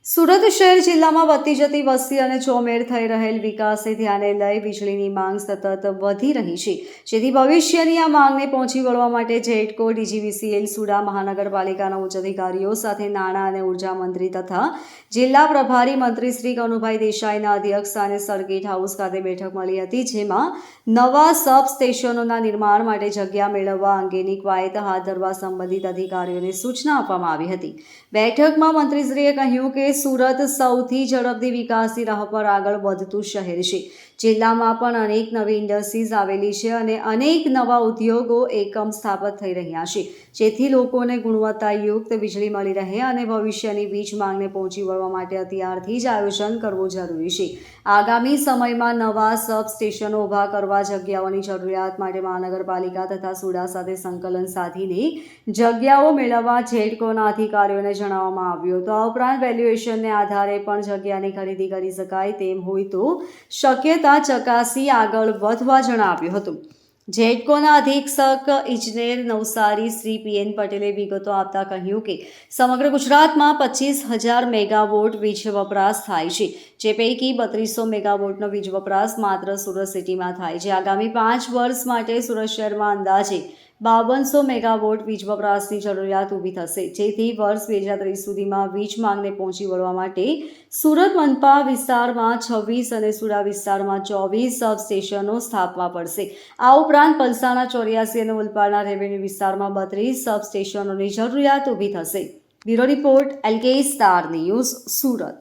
સુરત શહેર જિલ્લામાં વધતી જતી વસ્તી અને ચોમેર થઈ રહેલ વિકાસને ધ્યાને લઈ વીજળીની માંગ સતત વધી રહી છે, જેથી ભવિષ્યની આ માંગને પહોંચી વળવા માટે જેટકો, ડીજીવીસીએલ, સુડા મહાનગરપાલિકાના ઉચ્ચ અધિકારીઓ સાથે નાણાં અને ઉર્જા મંત્રી તથા જિલ્લા પ્રભારી મંત્રી શ્રી કનુભાઈ દેસાઈના અધ્યક્ષસ્થાને સર્કિટ હાઉસ ખાતે બેઠક મળી હતી, જેમાં નવા સબ સ્ટેશનોના નિર્માણ માટે જગ્યા મેળવવા અંગેની કવાયત હાથ ધરવા સંબંધિત અધિકારીઓને સૂચના આપવામાં આવી હતી। બેઠકમાં મંત્રીશ્રીએ કહ્યું કે સુરત સૌથી ઝડપથી વિકાસની રાહ પર આગળ વધતું શહેર છે। જિલ્લામાં પણ અનેક નવી ઇન્ડસ્ટ્રીઝ આવેલી છે અને અનેક નવા ઉદ્યોગો એકમ સ્થાપિત થઈ રહ્યા છે, જેથી લોકોને ગુણવત્તાયુક્ત વીજળી મળી રહે અને ભવિષ્યની વીજ માંગને પહોંચી વળવા માટે અત્યારથી જ આયોજન કરવું જરૂરી છે। આગામી સમયમાં નવા સબ સ્ટેશનો ઊભા કરવા જગ્યાઓની જરૂરિયાત માટે મહાનગરપાલિકા તથા સુડા સાથે સંકલન સાધીને જગ્યાઓ મેળવવા જેટકોના અધિકારીઓને જણાવવામાં આવ્યું હતું। આ ઉપરાંત વેલ્યુએશનને આધારે પણ જગ્યાની ખરીદી કરી શકાય તેમ હોય તો શક્યતા ચકાસી આગળ વધવા જણાવ્યું હતું। જેટકોના અધિક્ષક ઇજનેર નવસારી શ્રી પીએન પટેલે વિગતો આપતા કહ્યું કે સમગ્ર ગુજરાતમાં 25,000 મેગાવોટ વીજ વપરાશ થાય છે, જે પૈકી 3200 મેગાવોટનો વીજ વપરાશ માત્ર સુરત સિટીમાં થાય છે। આગામી 5 વર્ષ માટે સુરત શહેરમાં અંદાજે 5200 મેગાવોટ વીજ વપરાશની જરૂરિયાત ઊભી થશે, જેથી વર્ષ 2030 સુધીમાં વીજ માંગને પહોંચી વળવા માટે સુરત મનપા વિસ્તારમાં 26 અને સુડા વિસ્તારમાં 24 સબસ્ટેશનો સ્થાપવા પડશે। આ ઉપરાંત પલસાણા 84 અને ઉલપાડના રેવન્યુ વિસ્તારમાં 32 સબસ્ટેશનોની જરૂરિયાત ઊભી થશે। Bureau report, LK star news, Surat.